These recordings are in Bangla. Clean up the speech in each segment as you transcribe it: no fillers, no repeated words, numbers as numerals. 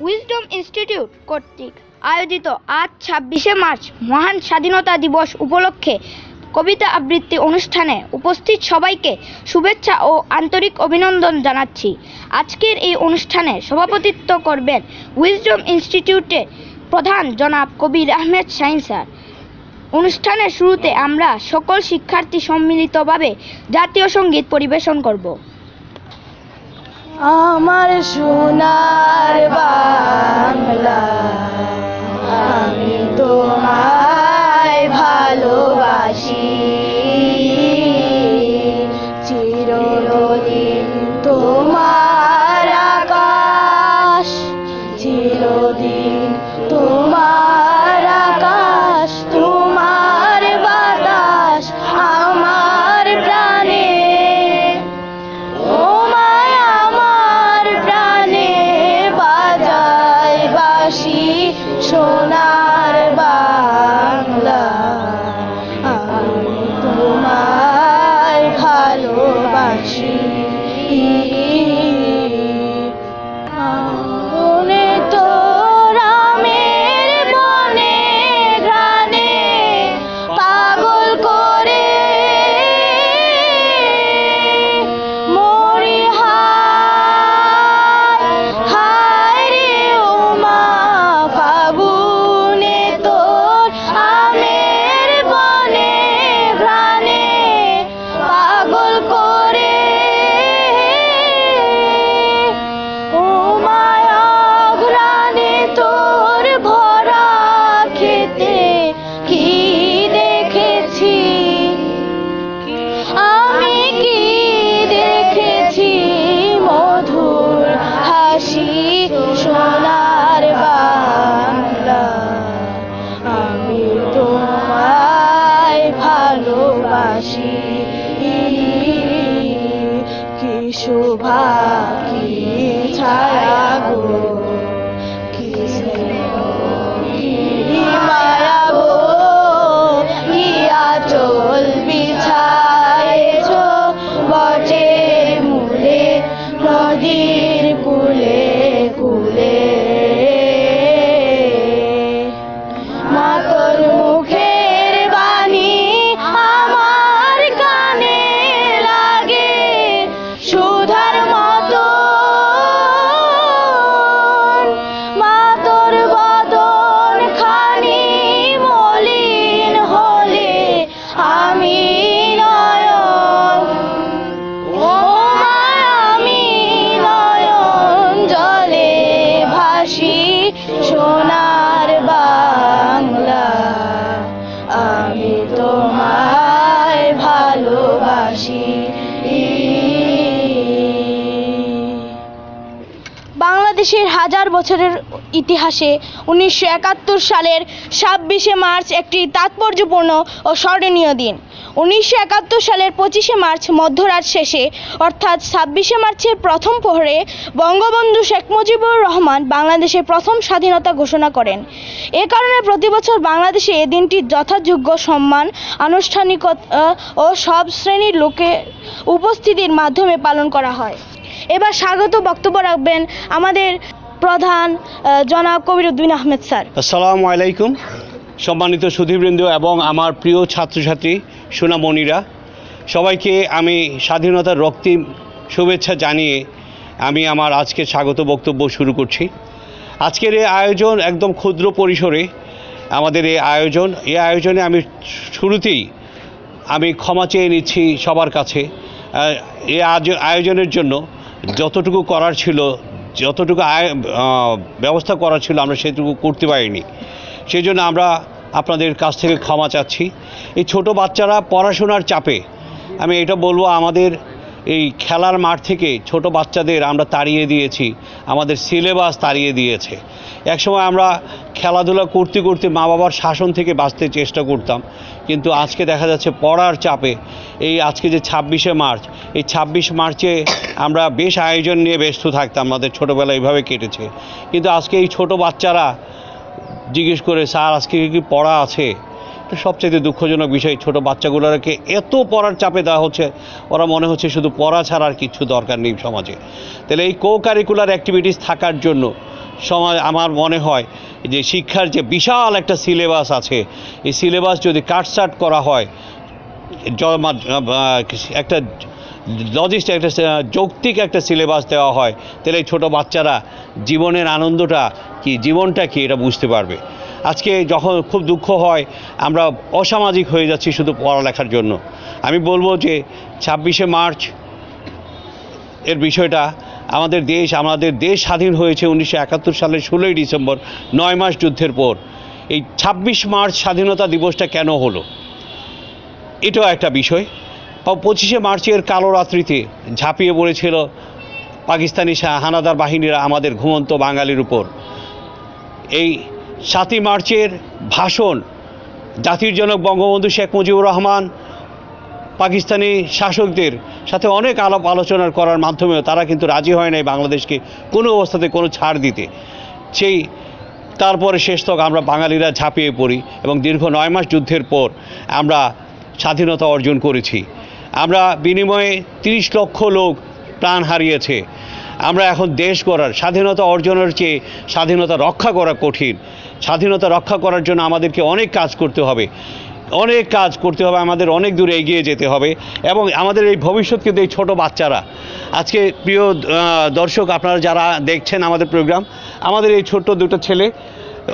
উইজডম ইনস্টিটিউট কর্তৃক আয়োজিত আজ ২৬শে মার্চ মহান স্বাধীনতা দিবস উপলক্ষে কবিতা আবৃত্তি অনুষ্ঠানে উপস্থিত সবাইকে শুভেচ্ছা ও আন্তরিক অভিনন্দন জানাচ্ছি। আজকের এই অনুষ্ঠানে সভাপতিত্ব করবেন উইজডম ইনস্টিটিউটের প্রধান জনাব কবির আহমেদ শাহিন স্যার। অনুষ্ঠানের শুরুতে আমরা সকল শিক্ষার্থী সম্মিলিতভাবে জাতীয় সঙ্গীত পরিবেশন করব। আমার সোনার বাংলা, আমি তোমায় ভালোবাসি, চিরদিন তোমার আকাশ, চিরদিন তোমার আকাশ, তোমার বাতাস আমার প্রাণে, সোনার বাংলা, আমি তোমায় ভালোবাসি। বনে তো রামের বনে ঘ্রাণে পাগল করে মরি, হায় হায় রে ওমা, ফাগুনে তোর আমের বনে ঘ্রাণে পাগল করে, ও মায়া ঘ্রাণে তোর ভরা খেতে কি দেখেছি, আমি কি দেখেছি, মধুর হাসি সোনার বাংলা, আমি তোমায় ভালোবাসি। কি শোভা কি ছায়া গো, কি স্নেহ কি মায়া গো, কি আঁচল বিছায়েছ বটের মূলে, নদীর কূলে কূলে, মা তোর মুখের বাণী আমার কানে লাগে সুধার মতো, মা তোর বদন খানি মলিন হলে আমি নয়ন, ও মা আমি নয়ন জলে ভাসি, সোনার বাংলা, আমি তোমায় ভালোবাসি। বাংলাদেশের হাজার বছরের ইতিহাসে 1971 সালের 26শে মার্চ একটি তাৎপর্যপূর্ণ ও স্মরণীয় দিন। 1971 সালের 25শে মার্চ মধ্যরাত শেষে অর্থাৎ 26শে মার্চের প্রথম প্রহরে বঙ্গবন্ধু শেখ মুজিবুর রহমান বাংলাদেশের প্রথম স্বাধীনতা ঘোষণা করেন। এ কারণে প্রতিবছর বাংলাদেশে এ দিনটি যথাযোগ্য সম্মান, আনুষ্ঠানিকতা ও সব শ্রেণীর লোকের উপস্থিতির মাধ্যমে পালন করা হয়। এবার স্বাগত বক্তব্য রাখবেন আমাদের প্রধান জনাব কবির উদ্দিন আহমেদ স্যার। আসসালামু আলাইকুম সম্মানিত সুধীবৃন্দ এবং আমার প্রিয় ছাত্রছাত্রী সোনামণিরা, সবাইকে আমি স্বাধীনতার রক্তিম শুভেচ্ছা জানিয়ে আমি আমার আজকের স্বাগত বক্তব্য শুরু করছি। আজকের এই আয়োজন একদম ক্ষুদ্র পরিসরে আমাদের এই আয়োজনে আমি শুরুতেই আমি ক্ষমা চেয়ে নিচ্ছি সবার কাছে। এই আয়োজনের জন্য যতটুকু করার ছিল, যতটুকু ব্যবস্থা করার ছিল আমরা সেটুকু করতে পারিনি, সেই জন্য আমরা আপনাদের কাছ থেকে ক্ষমা চাচ্ছি। এই ছোট বাচ্চারা পড়াশোনার চাপে, আমি এটা বলবো, আমাদের এই খেলার মাঠ থেকে ছোট বাচ্চাদের আমরা তাড়িয়ে দিয়েছি, আমাদের সিলেবাস তাড়িয়ে দিয়েছে। একসময় আমরা খেলাধুলা করতে করতে মা বাবার শাসন থেকে বাঁচতে চেষ্টা করতাম, কিন্তু আজকে দেখা যাচ্ছে পড়ার চাপে এই আজকে যে 26শে মার্চ, এই 26 মার্চে আমরা বেশ আয়োজন নিয়ে ব্যস্ত থাকতাম, আমাদের ছোটোবেলা এইভাবে কেটেছে। কিন্তু আজকে এই ছোট বাচ্চারা জিজ্ঞেস করে, স্যার আজকে কি পড়া আছে? এটা সবচেয়ে দুঃখজনক বিষয়। ছোট বাচ্চাগুলোকে এত পড়ার চাপে দেওয়া হচ্ছে, ওরা মনে হচ্ছে শুধু পড়া ছাড়া আর কিছু দরকার নেই সমাজে। তাহলে এই কো কারিকুলার অ্যাক্টিভিটিস থাকার জন্য সমাজ, আমার মনে হয় যে শিক্ষার যে বিশাল একটা সিলেবাস আছে, এই সিলেবাস যদি কাটছাট করা হয়, একটা একটা যৌক্তিক একটা সিলেবাস দেওয়া হয়, তাহলে এই ছোটো বাচ্চারা জীবনের আনন্দটা কি, জীবনটা কি, এটা বুঝতে পারবে। আজকে যখন খুব দুঃখ হয়, আমরা অসামাজিক হয়ে যাচ্ছি শুধু পড়ালেখার জন্য। আমি বলবো যে 26শে মার্চ এর বিষয়টা, আমাদের দেশ স্বাধীন হয়েছে 1971 সালের 16ই ডিসেম্বর, 9 মাস যুদ্ধের পর। এই 26 মার্চ স্বাধীনতা দিবসটা কেন হলো, এটাও একটা বিষয়। 25শে মার্চের কালো রাত্রিতে ঝাঁপিয়ে পড়েছিল পাকিস্তানি হানাদার বাহিনীরা আমাদের ঘুমন্ত বাঙালির উপর। এই 7ই মার্চের ভাষণ জাতির জনক বঙ্গবন্ধু শেখ মুজিবুর রহমান পাকিস্তানি শাসকদের সাথে অনেক আলোচনা করার মাধ্যমেও তারা কিন্তু রাজি হয় নাই বাংলাদেশকে কোনো অবস্থাতে কোনো ছাড় দিতে। সেই তারপরে শেষতক আমরা বাঙালিরা ঝাঁপিয়ে পড়ি এবং দীর্ঘ 9 মাস যুদ্ধের পর আমরা স্বাধীনতা অর্জন করেছি। আমরা বিনিময়ে 30 লক্ষ লোক প্রাণ হারিয়েছে। আমরা এখন দেশ গড়ার, স্বাধীনতা অর্জনের চেয়ে স্বাধীনতা রক্ষা করা কঠিন। স্বাধীনতা রক্ষা করার জন্য আমাদেরকে অনেক কাজ করতে হবে, আমাদের অনেক দূরে এগিয়ে যেতে হবে। এবং আমাদের এই ভবিষ্যৎ কিন্তু এই ছোটো বাচ্চারা। আজকে প্রিয় দর্শক, আপনারা যারা দেখছেন আমাদের প্রোগ্রাম, আমাদের এই ছোট্ট দুটো ছেলে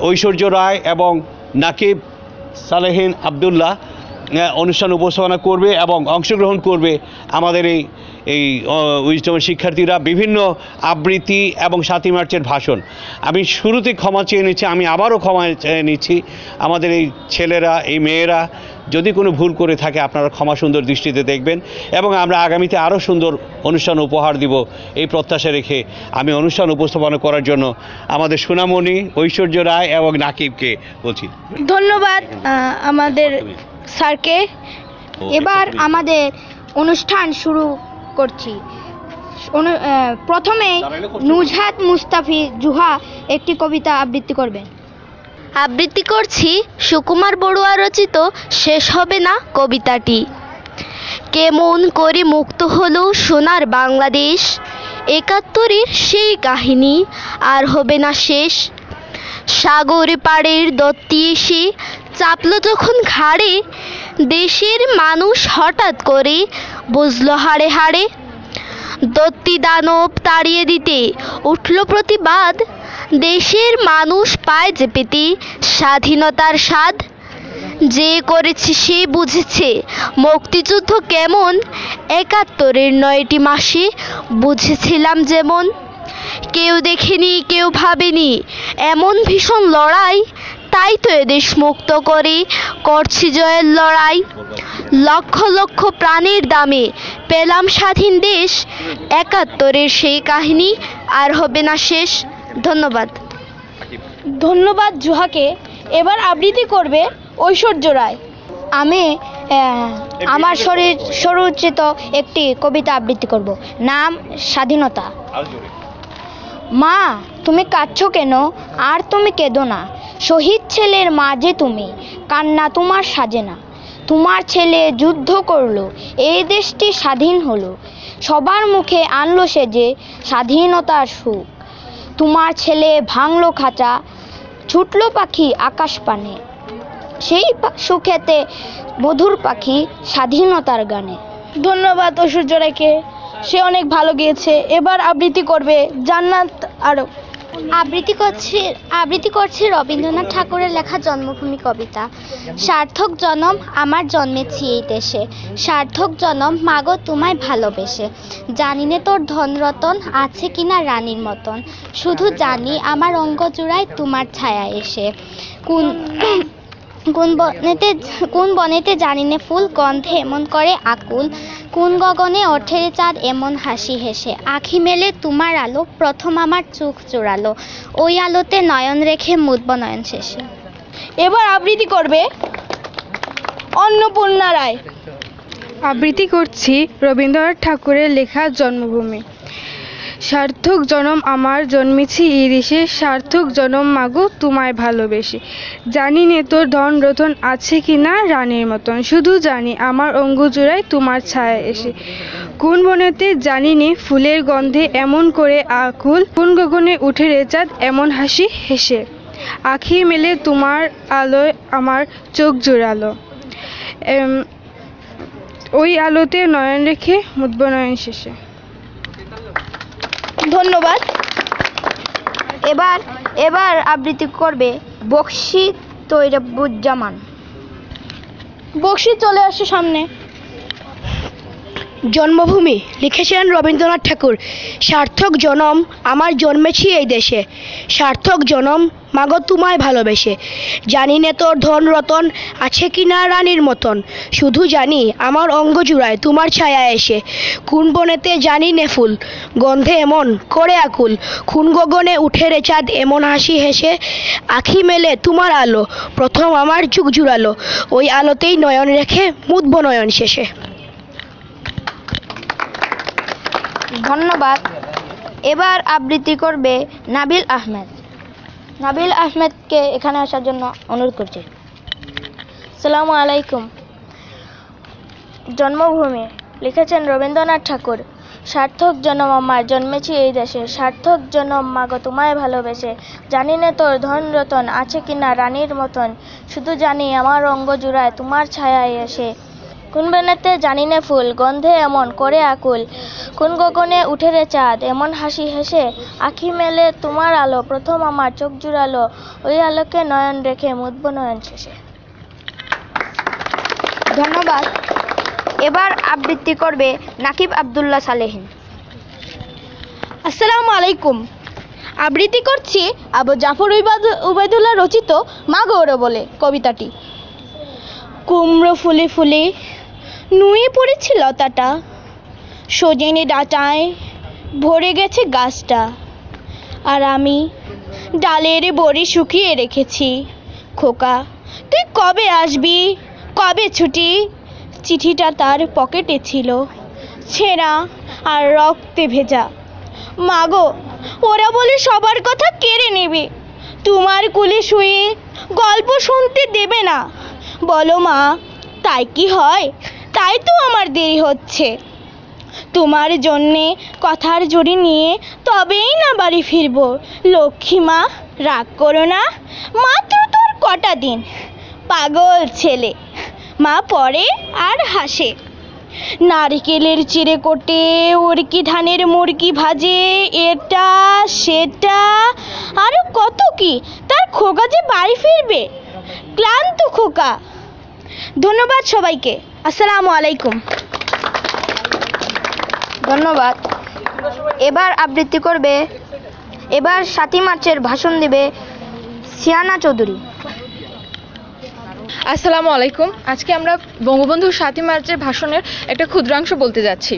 ঐশ্বর্য রায় এবং নাকিব সালেহিন আবদুল্লাহ অনুষ্ঠান উপস্থাপনা করবে এবং অংশগ্রহণ করবে। আমাদের এই উইজডমের শিক্ষার্থীরা বিভিন্ন আবৃত্তি এবং 7ই মার্চের ভাষণ। আমি শুরুতে ক্ষমা চেয়ে নিচ্ছি, আমি আবারও ক্ষমা চেয়ে নিচ্ছি। আমাদের এই ছেলেরা, এই মেয়েরা যদি কোনো ভুল করে থাকে, আপনারা ক্ষমা সুন্দর দৃষ্টিতে দেখবেন এবং আমরা আগামীতে আরও সুন্দর অনুষ্ঠান উপহার দিব এই প্রত্যাশা রেখে আমি অনুষ্ঠান উপস্থাপনা করার জন্য আমাদের সোনামণি, ঐশ্বর্য রায় এবং নাকিবকে বলছি ধন্যবাদ আমাদের স্যারকে। এবার আমাদের অনুষ্ঠান শুরু করছি। প্রথমে নুজহাত মুস্তাফি জুহা একটি কবিতা আবৃত্তি করবেন। আবৃত্তি করছি সুকুমার বড়ুয়া রচিত শেষ হবে না কবিতাটি। কেমন করে মুক্ত হলো সোনার বাংলাদেশ, 71-এর সেই কাহিনী আর হবে না শেষ। সাগর পাড়ের দত্তি এসে চাপলো যখন ঘাড়ে, দেশের মানুষ হঠাৎ করে বুঝলো হাড়ে হাড়ে। দত্তি দানব তাড়িয়ে দিতে উঠল প্রতিবাদ, দেশের মানুষ পায় যে পেতে স্বাধীনতার স্বাদ। যে করেছে সে বুঝেছে মুক্তিযুদ্ধ কেমন, 71-এর 9টি মাসে বুঝেছিলাম যেমন। কেউ দেখেনি, কেউ ভাবেনি এমন ভীষণ লড়াই, তাই তো এদেশ মুক্ত করে করছি জয়ের লড়াই। লক্ষ লক্ষ প্রাণের দামে পেলাম স্বাধীন দেশ, 71-এর সেই কাহিনী আর হবে না শেষ। ধন্যবাদ। ধন্যবাদ জুহাকে। এবার আবৃত্তি করবে ঐশ্বর্য রায়। আমি আমার স্বরচিত একটি কবিতা আবৃত্তি করব। নাম স্বাধীনতা। মা, তুমি কাঁদছো কেন? আর তুমি কেঁদো না, শহীদ ছেলের মা যে তুমি, কান্না তোমার সাজে না। তোমার ছেলে যুদ্ধ করলো, এই দেশটি স্বাধীন হলো, সবার মুখে আনলো সে যে স্বাধীনতার সুখ। তোমার ছেলে ভাঙলো খাঁচা, ছুটলো পাখি আকাশ পানে, সেই সুখেতে মধুর পাখি স্বাধীনতার গানে। ধন্যবাদ ঐশ্বর্য রায়কে, সে অনেক ভালো গেয়েছে। এবার আবৃত্তি করবে জান্নাত আরব। আবৃত্তি করছি রবীন্দ্রনাথ ঠাকুরের লেখা জন্মভূমি কবিতা। সার্থক জনম আমার জন্মেছি এই দেশে, সার্থক জনম মাগো তোমায় ভালোবেসে। জানি নে তোর ধন রতন আছে কিনা রানীর মতন, শুধু জানি আমার অঙ্গ জোড়ায় তোমার ছায়া এসে। কোন বনেতে জানি নে ফুল গন্ধে এমন করে আকুল, কোন গগনে ওঠে চাঁদ এমন হাসি হেসে। আখি মেলে তোমার আলো প্রথম আমার চোখ জোড়ালো, ওই আলোতে নয়ন রেখে মুদব নয়ন শেষে। এবার আবৃত্তি করবে অন্নপূর্ণা রায়। আবৃত্তি করছি রবীন্দ্রনাথ ঠাকুরের লেখা জন্মভূমি। সার্থক জনম আমার জন্মেছি এই দেশে, সার্থক জনম মাগো তোমায় ভালোবেসে। জানি নে তোর ধন রতন আছে কি না রানীর মতন, শুধু জানি আমার অঙ্গ জোড়ায় তোমার ছায়া এসে। কোন বনেতে জানি নে ফুলের গন্ধে এমন করে আকুল, কোন গগনে উঠে রে চাঁদ এমন হাসি হেসে। আখি মেলে তোমার আলোয় আমার চোখ জোড়ালো, ওই আলোতে নয়ন রেখে মুদব নয়ন শেষে। ধন্যবাদ। এবার আবৃত্তি করবে বক্সি তৈরবুজ্জামান। বক্সি চলে আসে সামনে। জন্মভূমি লিখেছিলেন রবীন্দ্রনাথ ঠাকুর। সার্থক জনম আমার জন্মেছি এই দেশে, সার্থক জনম মাগো তোমায় ভালোবেসে। জানি নে তোর ধন রতন আছে কি না রানীর মতন, শুধু জানি আমার অঙ্গ জুড়ায় তোমার ছায়া এসে। কোন বনেতে জানি নে ফুল গন্ধে এমন করে আকুল, কোন গগনে উঠে রে চাঁদ এমন হাসি হেসে। আখি মেলে তোমার আলো প্রথম আমার চোখ জুড়ালো, ওই আলোতেই নয়ন রেখে মুদব নয়ন শেষে। ধন্যবাদ। এবার আবৃত্তি করবে নাবিল আহমেদ। নাবিল আহমেদকে এখানে আসার জন্য অনুরোধ করছি। আসসালামু আলাইকুম। জন্মভূমি লিখেছেন রবীন্দ্রনাথ ঠাকুর। সার্থক জনম আমার জন্মেছি এই দেশে, সার্থক জনম মাগো তোমায় ভালোবেসে। জানি না তোর ধন রতন আছে কিনা রানীর মতন, শুধু জানি আমার অঙ্গ জুড়ায় তোমার ছায়ায় এসে। কোন বেনেতে জানি না ফুল গন্ধে এমন করে আকুল, কোন গগনে উঠে রে চাঁদ এমন হাসি হেসে। আখি মেলে তোমার আলো প্রথম আমার চোখ জুড়ালো, ওই আলোকে নয়ন রেখে মুদব নয়ন শেষে। ধন্যবাদ। এবার আবৃত্তি করবে নাকিব আবদুল্লাহ সালেহীন। আসসালামু আলাইকুম। আবৃত্তি করছি আবু জাফর উবাইদুল্লাহ রচিত মা গৌর বলে কবিতাটি। কুমড়ো ফুলে ফুলে নুয়ে পড়েছে লতাটা, সজনে ডাঁটায় ভরে গেছে গাছটা, আর আমি ডালের বড়ি শুকিয়ে রেখেছি। খোকা তুই কবে আসবি, কবে ছুটি? চিঠিটা তার পকেটে ছিল, ছেঁড়া আর রক্তে ভেজা। মাগো ওরা বলে সবার কথা কেড়ে নেবে, তোমার কোলে শুয়ে গল্প শুনতে দেবে না। বলো মা তাই কি হয়? তাই তো আমার দেরি হচ্ছে। তোমার জন্যে কথার জড়ি নিয়ে তবেই না বাড়ি ফিরব। লক্ষ্মী মা রাগ করো না, মাত্র তোর কটা দিন। পাগল ছেলে, মা পড়ে আর হাসে। নারকেলের চিড়ে কোটে উড়কি ধানের মুরগি ভাজে, এটা সেটা আরো কত কি। তার খোকা যে বাড়ি ফিরবে, ক্লান্ত খোকা। ধন্যবাদ সবাইকে। আসসালামু আলাইকুম। ধন্যবাদ। এবার আবৃত্তি করবে, এবার 7ই মার্চের ভাষণ দেবে সিয়ানা চৌধুরী। আসসালামু আলাইকুম। আজকে আমরা বঙ্গবন্ধু 7ই মার্চের ভাষণের একটা ক্ষুদ্রাংশ বলতে যাচ্ছি।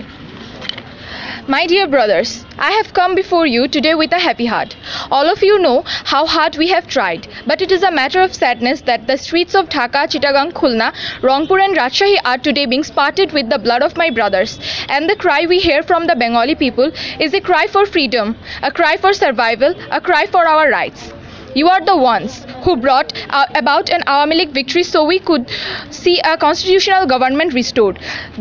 My dear brothers, I have come before you today with a happy heart. All of you know how hard we have tried, but it is a matter of sadness that the streets of Dhaka, Chittagong, Khulna, Rangpur and Rajshahi are today being spattered with the blood of my brothers. And the cry we hear from the Bengali people is a cry for freedom, a cry for survival, a cry for our rights. You are the ones who brought about an Awami League victory so we could see a constitutional government restored.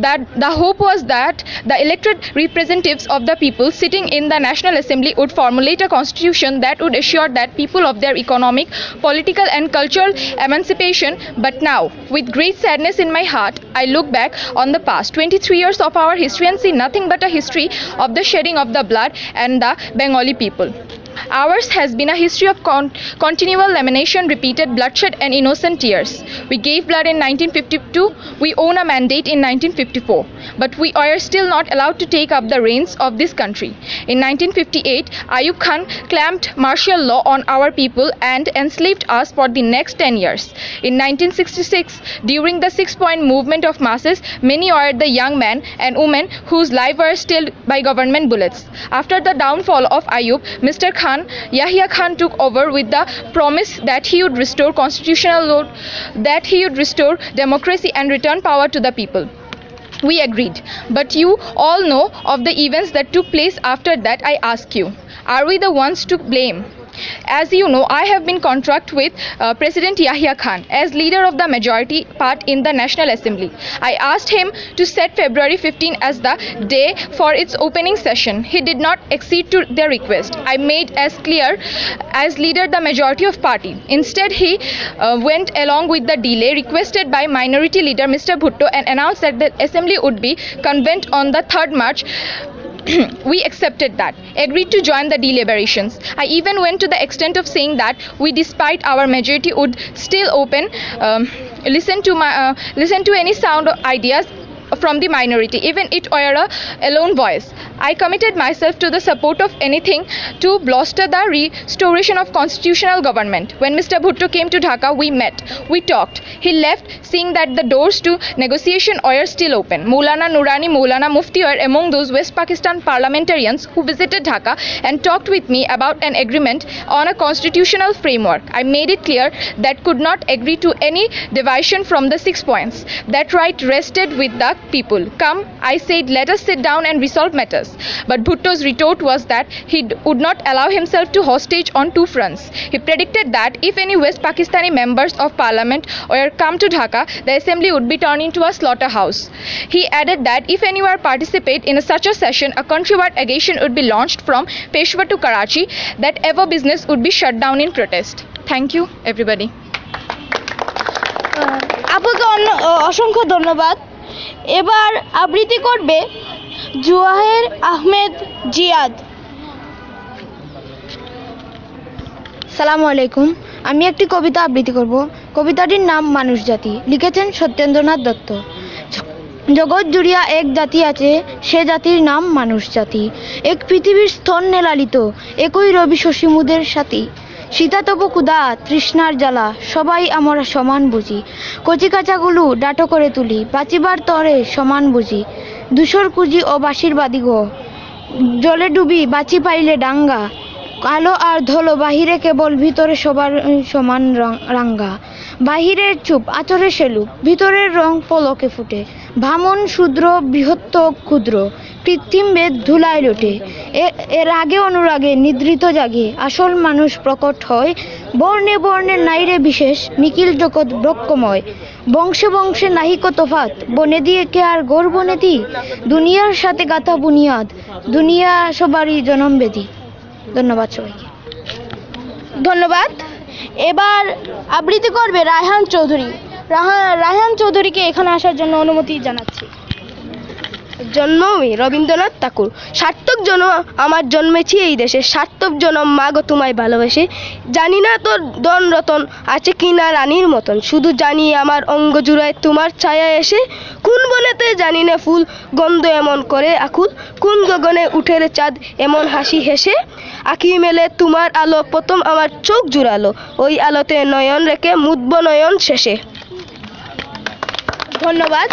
That the hope was that the elected representatives of the people sitting in the National Assembly would formulate a constitution that would assure that people of their economic, political and cultural emancipation. But now, with great sadness in my heart, I look back on the past 23 years of our history and see nothing but a history of the shedding of the blood and the Bengali people. Ours has been a history of continual lamination, repeated bloodshed and innocent tears. We gave blood in 1952, we own a mandate in 1954, but we are still not allowed to take up the reins of this country. In 1958, Ayub Khan clamped martial law on our people and enslaved us for the next 10 years. In 1966, during the 6-point movement of masses, many were the young men and women whose lives were stilled by government bullets. After the downfall of Ayub, Mr. Khan, Yahya Khan took over with the promise that he would restore constitutional law, that he would restore democracy and return power to the people. We agreed, but you all know of the events that took place after that. I ask you, are we the ones to blame? As you know, I have been contract with President Yahya Khan as leader of the majority part in the National Assembly. I asked him to set February 15 as the day for its opening session. He did not accede to their request. I made as clear as leader the majority of party. Instead, he went along with the delay requested by minority leader Mr. Bhutto and announced that the assembly would be convened on the 3rd March. We accepted that, agreed to join the deliberations. I even went to the extent of saying that we, despite our majority, would still listen to any sound or ideas from the minority, even it were a lone voice. I committed myself to the support of anything to bolster the restoration of constitutional government. When Mr. Bhutto came to Dhaka, we met, we talked. He left seeing that the doors to negotiation were still open. Maulana Nurani, Maulana Mufti were among those West Pakistan parliamentarians who visited Dhaka and talked with me about an agreement on a constitutional framework. I made it clear that could not agree to any deviation from the 6 points. That right rested with the people. Come, I said, let us sit down and resolve matters. But Bhutto's retort was that he would not allow himself to hostage on 2 fronts. He predicted that if any West Pakistani members of parliament were come to Dhaka, the assembly would be turned into a slaughterhouse. He added that if anyone participate in such a session, a countrywide agitation would be launched from Peshawar to Karachi, that ever business would be shut down in protest. Thank you, everybody. আপুকে অসংখ্য ধন্যবাদ। এবার আবৃত্তি করবে জুয়াহের আহমেদ জিয়াদ। সালামু আলাইকুম, আমি একটি কবিতা আবৃত্তি করব। কবিতাটির নাম মানুষ জাতি, লিখেছেন সত্যেন্দ্রনাথ দত্ত। জগৎ জুড়িয়া এক জাতি আছে, সে জাতির নাম মানুষ জাতি। এক পৃথিবীর স্তন্যে লালিত, একই রবি শশীমুদের সাথী। শীতাতপ ক্ষুধা তৃষ্ণার জ্বালা, সবাই আমরা সমান বুঝি। কচিকাচাগুলো ডাটো করে তুলি, বাঁচিবার তরে সমান বুঝি। ধূসর কুজি ও বাঁশির বাদিগ, জলে ডুবি বাঁচি পাইলে ডাঙ্গা। কালো আর ধলো বাহিরে কেবল, ভিতরে সবার সমান রাঙ্গা। বাহিরের চুপ আচরে সেলুপ, ভিতরের রং পলকে ফুটে। ভামন শূদ্র বৃহত্ত ক্ষুদ্র, কৃত্রিম বেদ ধুলায় লোটে। এর আগে অনুরাগে নিদ্রিত জাগে, আসল মানুষ প্রকট হয়। বর্ণে বর্ণে নাইরে বিশেষ, নিখিল জগৎ ব্রহ্মময়। বংশে বংশে নাহিক তফাত, বনে দিয়ে কে আর গড় বনেতি। দুনিয়ার সাথে গাথা বুনিয়াদ, দুনিয়া সবারই জনমবেদী। ধন্যবাদ সবাইকে। ধন্যবাদ। এবার আবৃত্তি করবে রায়হান চৌধুরী। রায়হান চৌধুরীকে এখানে আসার জন্য অনুমতি জানাচ্ছি। জন্মভূমি রবীন্দ্রনাথ ঠাকুর। সার্থক জন্ম আমার জন্মেছি এই দেশে, সার্থক জনম মাগো তোমায় ভালোবেসে। জানি না তোর ধন রতন আছে কিনা রানীর মতন, শুধু জানি আমার অঙ্গ জুড়ায় তোমার ছায়া এসে। কোন বনেতে জানি না ফুল গন্ধ এমন করে আকুল, কোন গগনে উঠে রে চাঁদ এমন হাসি হেসে। আঁখি মেলে তোমার আলো প্রথম আমার চোখ জুড়ালো, ওই আলোতে নয়ন রেখে মুদব নয়ন শেষে। ধন্যবাদ।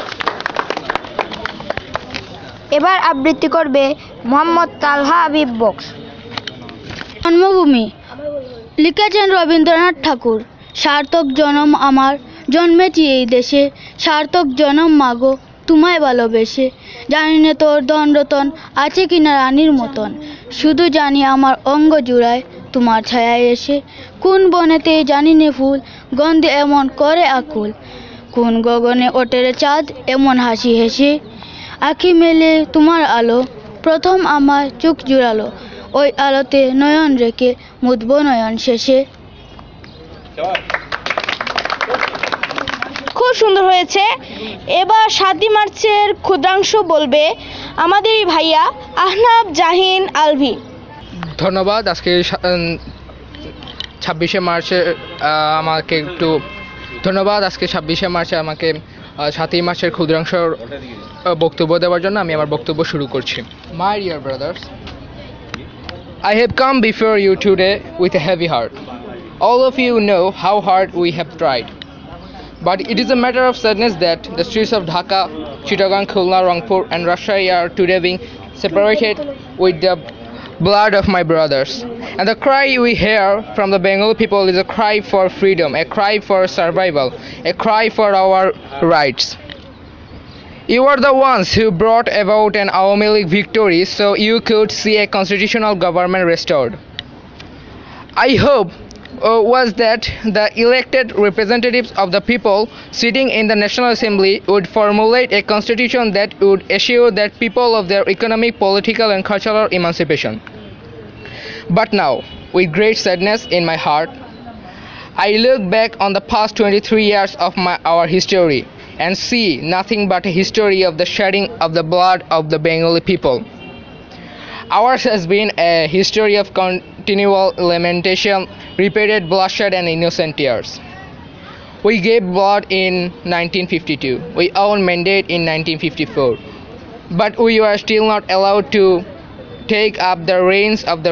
এবার আবৃত্তি করবে মোহাম্মদ তালহা হাবিব বক্স। জন্মভূমি, লিখেছেন রবীন্দ্রনাথ ঠাকুর। সার্থক জনম আমার জন্মেছি এই দেশে, সার্থক জনম মাগো তোমায় ভালোবেসে। জানি না তোর ধন রতন আছে কিনা রানীর মতন, শুধু জানি আমার অঙ্গ জুড়ায় তোমার ছায়া এসে। কোন বনেতে জানি নে ফুল গন্ধে এমন করে আকুল, কোন গগনে ওঠে রে চাঁদ এমন হাসি হেসে। আঁখি মেলে তোমার আলো প্রথম আমার চোখ জুড়ালো, ওই আলোতে নয়ন রেখে মুদব নয়ন শেষে। খুব সুন্দর হয়েছে। এবার 7 মার্চের ক্ষুদ্রাংশ বলবে আমাদেরই ভাইয়া আহনাব জাহিন আলভি। ধন্যবাদ। আজকে 26শে মার্চে আমাকে একটু ধন্যবাদ। আজকে 26শে মার্চে আমাকে 7 মার্চের ক্ষুদ্রাংশ বক্তব্য দেওয়ার জন্য আমি আমার বক্তব্য শুরু করছি। My dear brothers, I have come before you today with a heavy heart. All of you know how hard we have tried. But it is a matter of sadness that the streets of Dhaka, Chittagong, Khulna, Rangpur and Rajshahi are today being separated with the blood of my brothers. And the cry we hear from the Bengali people is a cry for freedom, a cry for survival, a cry for our rights. You are the ones who brought about an Awami League victory so you could see a constitutional government restored. I hope was that the elected representatives of the people sitting in the National Assembly would formulate a constitution that would assure that people of their economic, political and cultural emancipation. But now, with great sadness in my heart, I look back on the past 23 years of our history and see nothing but a history of the shedding of the blood of the Bengali people. Ours has been a history of continual lamentation, repeated bloodshed and innocent tears. We gave blood in 1952. We owned mandate in 1954. But we were still not allowed to take up the reins of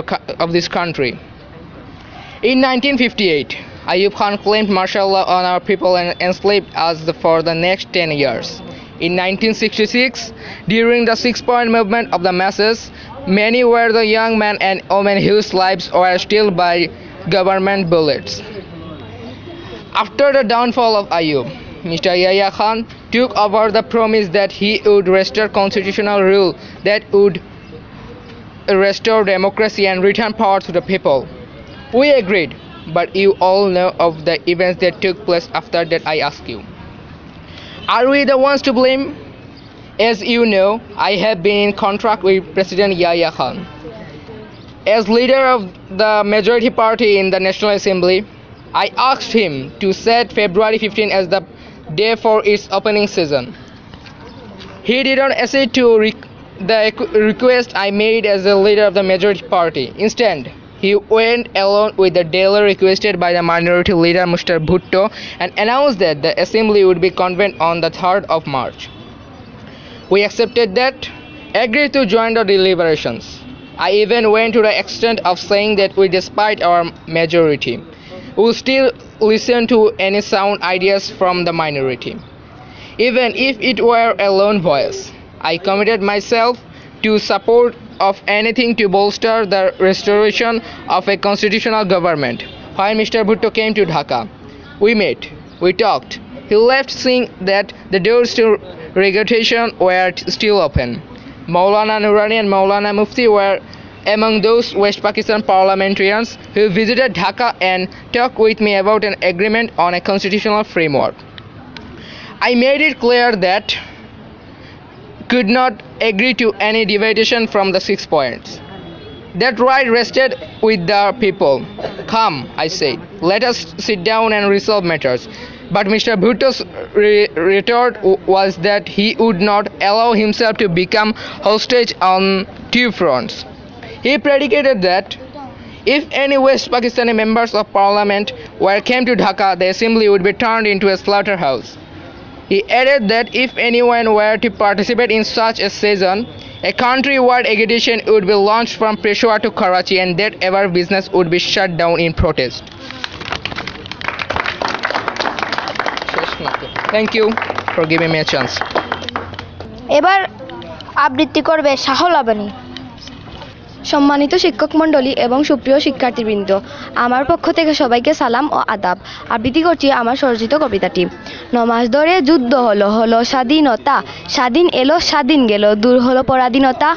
this country. In 1958, Ayub Khan claimed martial law on our people and enslaved us for the next 10 years. In 1966, during the 6-point movement of the masses, many were the young men and women whose lives were still by government bullets. After the downfall of Ayub, Mr. Yahya Khan took over the promise that he would restore constitutional rule that would restore democracy and return power to the people. We agreed, but you all know of the events that took place after that. I ask you, are we the ones to blame? As you know, I have been in contract with President Yahya Khan. As leader of the majority party in the National Assembly, I asked him to set February 15 as the day for its opening season. He didn't accede to the request I made as the leader of the majority party. Instead, he went along with the daily requested by the minority leader Mr. Bhutto and announced that the assembly would be convened on the 3rd of March. We accepted that, agreed to join the deliberations. I even went to the extent of saying that despite our majority, we will still listen to any sound ideas from the minority, even if it were a lone voice. I committed myself to support of anything to bolster the restoration of a constitutional government. When Mr. Bhutto came to Dhaka, we met, we talked. He left saying that the doors to negotiation were still open. Maulana Nurani and Maulana Mufti were among those West Pakistan parliamentarians who visited Dhaka and talked with me about an agreement on a constitutional framework. I made it clear that could not agree to any deviation from the 6 points. That right rested with the people. Come, I said, let us sit down and resolve matters. But Mr. Bhutto's retort was that he would not allow himself to become hostage on 2 fronts. He predicated that if any West Pakistani members of parliament came to Dhaka, the assembly would be turned into a slaughterhouse. He added that if anyone were to participate in such a session, a countrywide agitation would be launched from Peshawar to Karachi and that every business would be shut down in protest. Thank you for giving me a chance. এবার আবৃত্তি করবে শাহল আবানি। সম্মানিত শিক্ষক মণ্ডলী এবং সুপ্রিয় শিক্ষার্থীবৃন্দ, আমার পক্ষ থেকে সবাইকে সালাম ও আদাব। আবৃত্তি করছি আমার স্বরচিত কবিতাটি। 9 মাস ধরে যুদ্ধ হলো হলো স্বাধীনতা, স্বাধীন এলো স্বাধীন গেল, দূর হলো পরাধীনতা।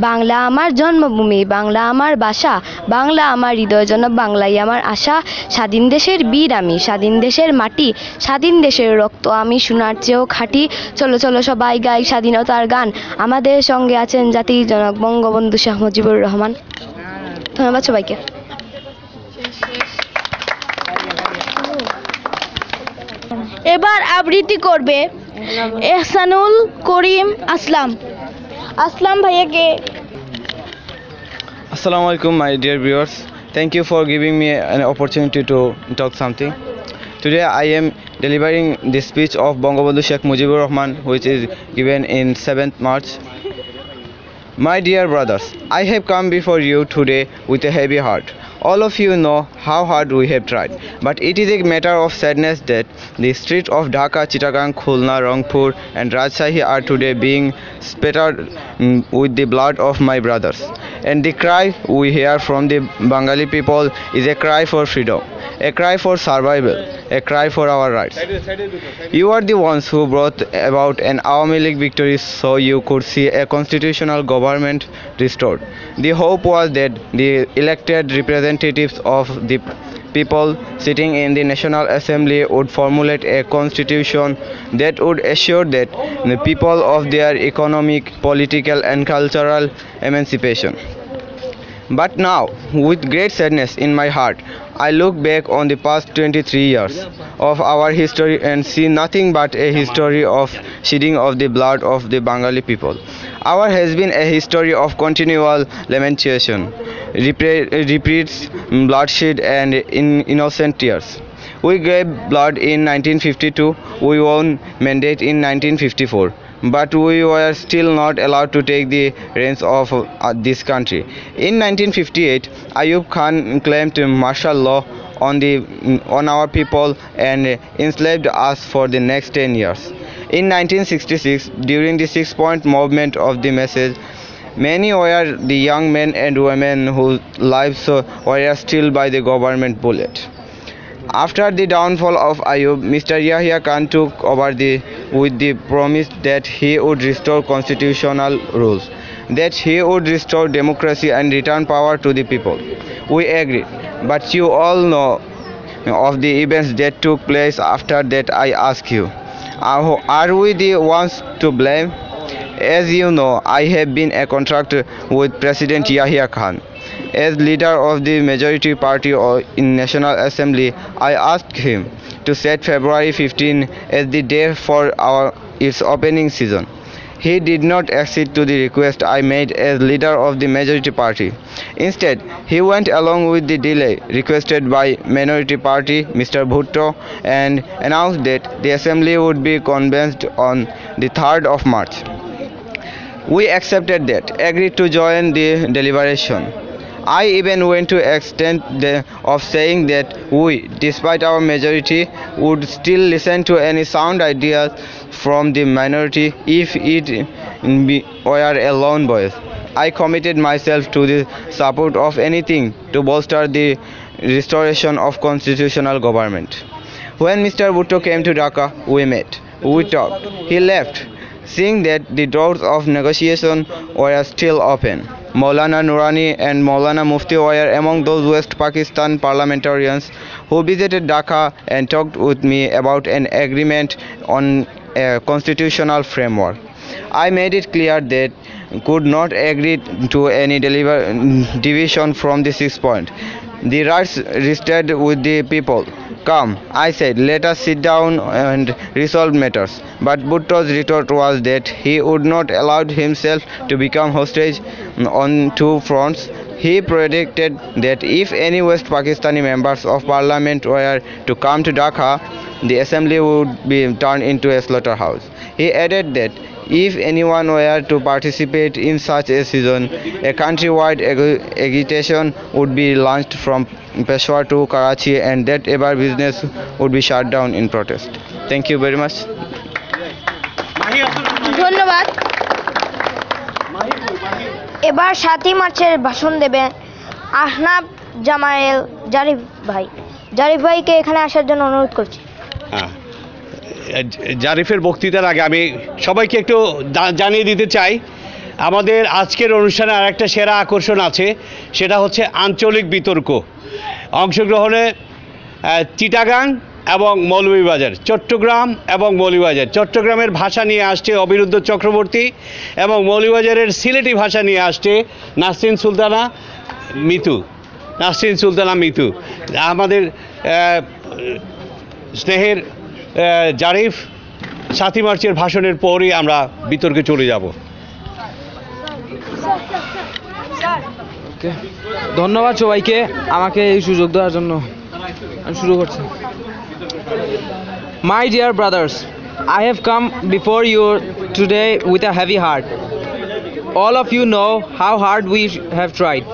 বাংলা আমার জন্মভূমি, বাংলা আমার ভাষা, বাংলা আমার হৃদয় জন, বাংলাই আমার আশা। স্বাধীন দেশের বীর আমি, স্বাধীন দেশের মাটি, স্বাধীন দেশের রক্ত আমি সোনার চেয়েও খাঁটি। চলো চলো সবাই গাই স্বাধীনতার গান, আমাদের সঙ্গে আছেন জাতির জনক বঙ্গবন্ধু শেখ মুজিবুর রহমান। ধন্যবাদ সবাইকে। এবার আবৃত্তি করবে এহসানুল করিম আসলাম। আসলাম ভাইয়াকে। Assalamu alaikum, my dear viewers. Thank you for giving me an opportunity to talk something. Today I am delivering the speech of Bangabandhu Sheikh Mujibur Rahman, which is given in 7th March. My dear brothers, I have come before you today with a heavy heart. All of you know how hard we have tried, but it is a matter of sadness that the streets of Dhaka, Chittagong, Khulna, Rangpur and Rajshahi are today being spattered with the blood of my brothers. And the cry we hear from the Bengali people is a cry for freedom. a cry for survival, a cry for our rights. You are the ones who brought about an Awami League victory so you could see a constitutional government restored. The hope was that the elected representatives of the people sitting in the National Assembly would formulate a constitution that would assure that the people of their economic, political and cultural emancipation. But now, with great sadness in my heart, I look back on the past 23 years of our history and see nothing but a history of shedding of the blood of the Bengali people. Ours has been a history of continual lamentation, repeats, bloodshed and innocent tears. We gave blood in 1952, we won mandate in 1954. But we were still not allowed to take the reins of this country. In 1958, Ayub Khan claimed martial law on our people and enslaved us for the next 10 years. In 1966, during the 6-point movement of the message, many were the young men and women whose lives were still by the government bullet. After the downfall of Ayub, Mr. Yahya Khan took over with the promise that he would restore constitutional rules, that he would restore democracy and return power to the people. We agreed, but you all know of the events that took place after that. I ask you, are we the ones to blame? As you know, I have been a contractor with President Yahya Khan. As leader of the majority party in National Assembly, I asked him to set February 15 as the day for its opening season. He did not accede to the request I made as leader of the majority party. Instead, he went along with the delay requested by minority party Mr. Bhutto and announced that the assembly would be convened on the 3rd of March. We accepted that, agreed to join the deliberation. I even went to extent of saying that we, despite our majority, would still listen to any sound ideas from the minority if it were a lone voice. I committed myself to the support of anything to bolster the restoration of constitutional government. When Mr. Bhutto came to Dhaka, we met, we talked. He left, seeing that the doors of negotiation were still open. Maulana Nurani and Maulana Mufti were among those West Pakistan parliamentarians who visited Dhaka and talked with me about an agreement on a constitutional framework. I made it clear that could not agree to any division from the 6th point. The rights rested with the people. Come, I said, let us sit down and resolve matters. But Bhutto's retort was that he would not allow himself to become hostage on two fronts. He predicted that if any West Pakistani members of parliament were to come to Dhaka, the assembly would be turned into a slaughterhouse. He added that if anyone were to participate in such a season, a countrywide agitation would be launched from Peshawar to Karachi and that ever business would be shut down in protest. Thank you very much. ধন্যবাদ। এবার 7ই মার্চের ভাষণ দেবেন আহনাব জামায়েল জারিফ ভাই। জারিফ ভাইকে এখানে আসার জন্য অনুরোধ করছি। হ্যাঁ, জারিফের বক্তৃতার আগে আমি সবাইকে একটু জানিয়ে দিতে চাই আমাদের আজকের অনুষ্ঠানে আরেকটা সেরা আকর্ষণ আছে, সেটা হচ্ছে আঞ্চলিক বিতর্ক। অংশগ্রহণে চিটাগাং এবং মৌলভীবাজার, চট্টগ্রাম এবং মৌলভীবাজার। চট্টগ্রামের ভাষা নিয়ে আসছে অবিরুদ্ধ চক্রবর্তী এবং মৌলভীবাজারের সিলেটি ভাষা নিয়ে আসছে নাসরিন সুলতানা মিতু। আমাদের স্নেহের জারিফ 7ই মার্চের ভাষণের পরই আমরা বিতর্কে চলে যাব। ধন্যবাদ সবাইকে আমাকে এই সুযোগ দেওয়ার জন্য। আমি শুরু করছি। My dear brothers, I have come before you today with a heavy heart. All of you know how hard we have tried,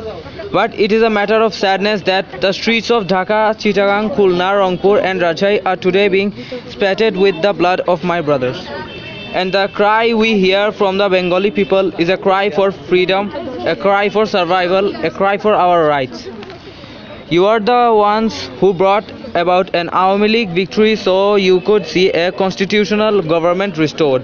but it is a matter of sadness that the streets of Dhaka, Chittagong, Khulna, Rangpur and Rajai are today being spattered with the blood of my brothers. And the cry we hear from the Bengali people is a cry for freedom, a cry for survival, a cry for our rights. You are the ones who brought about an Awami League victory so you could see a constitutional government restored.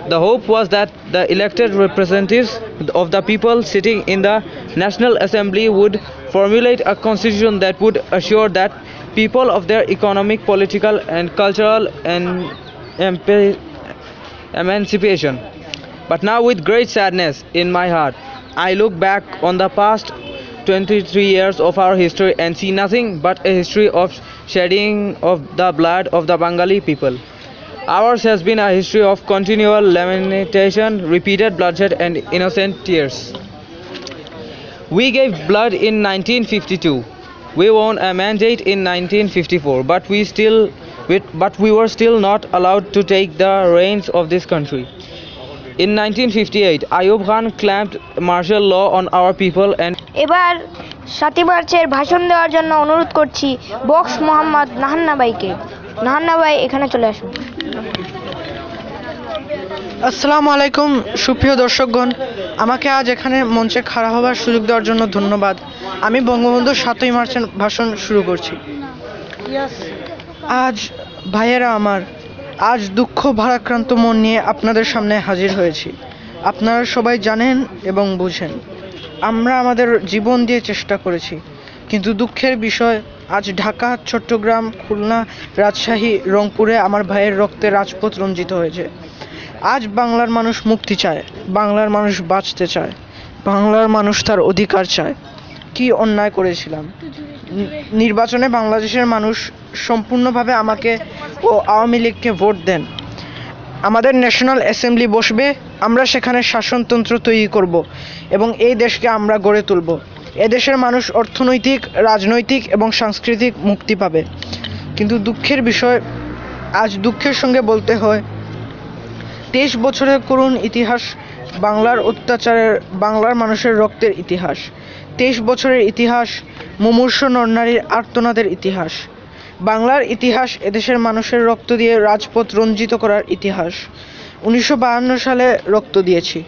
The hope was that the elected representatives of the people sitting in the National Assembly would formulate a constitution that would assure that people of their economic, political, and cultural emancipation. But now, with great sadness in my heart, I look back on the past 23 years of our history and see nothing but a history of shedding of the blood of the Bengali people. Ours has been a history of continual lamentation, repeated bloodshed, and innocent tears. We gave blood in 1952. We won a mandate in 1954, but we were still not allowed to take the reins of this country. In 1958, Ayub Khan clamped martial law on our people and এবার 7ই মার্চের ভাষণ দেওয়ার জন্য অনুরোধ করছি বক্স মোহাম্মদ নাহান্না ভাইকে। নাহান্না ভাই এখানে চলে আসুন। আসসালামু আলাইকুম সুপ্রিয় দর্শকগণ, আমাকে আজ এখানে মঞ্চে খাড়া হবার সুযোগ দেওয়ার জন্য ধন্যবাদ। আমি বঙ্গবন্ধুর 7ই মার্চের ভাষণ শুরু করছি। আজ ভাইয়েরা আমার, আজ দুঃখ ভারাক্রান্ত মন নিয়ে আপনাদের সামনে হাজির হয়েছি। আপনারা সবাই জানেন এবং বুঝেন আমরা আমাদের জীবন দিয়ে চেষ্টা করেছি, কিন্তু দুঃখের বিষয় আজ ঢাকা, চট্টগ্রাম, খুলনা, রাজশাহী, রংপুরে আমার ভাইয়ের রক্তে রাজপথ রঞ্জিত হয়েছে। আজ বাংলার মানুষ মুক্তি চায়, বাংলার মানুষ বাঁচতে চায়, বাংলার মানুষ তার অধিকার চায়। কি অন্যায় করেছিলাম? নির্বাচনে বাংলাদেশের মানুষ সম্পূর্ণভাবে আমাকে ও আওয়ামী লীগকে ভোট দেন। আমাদের ন্যাশনাল অ্যাসেম্বলি বসবে, আমরা সেখানে শাসনতন্ত্র তৈরি করব এবং এই দেশকে আমরা গড়ে তুলব। এদেশের মানুষ অর্থনৈতিক, রাজনৈতিক এবং সাংস্কৃতিক মুক্তি পাবে। কিন্তু দুঃখের বিষয়, আজ দুঃখের সঙ্গে বলতে হয় 23 বছরের করুণ ইতিহাস বাংলার অত্যাচারের, বাংলার মানুষের রক্তের ইতিহাস। 23 বছরের ইতিহাস মুমূর্ষু নরনারীর আর্তনাদের ইতিহাস। বাংলার ইতিহাস এদেশের মানুষের রক্ত দিয়ে রাজপথ রঞ্জিত করার ইতিহাস। 1952 সালে রক্ত দিয়েছি।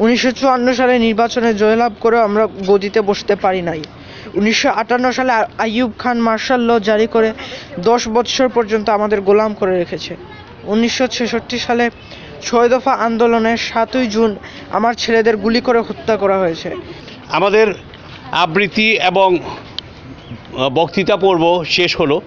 1954 সালে নির্বাচনে জয়লাভ করেও আমরা গদিতে বসতে পারি নাই। 1958 সালে আইয়ুব খান মার্শাল ল জারি করে 10 বছর পর্যন্ত আমাদের গোলাম করে রেখেছে। 1966 সালে 6 দফা আন্দোলনে 7ই জুন আমার ছেলেদের গুলি করে হত্যা করা হয়েছে। আমাদের আবৃত্তি এবং বক্তৃতা পর্ব শেষ হলো।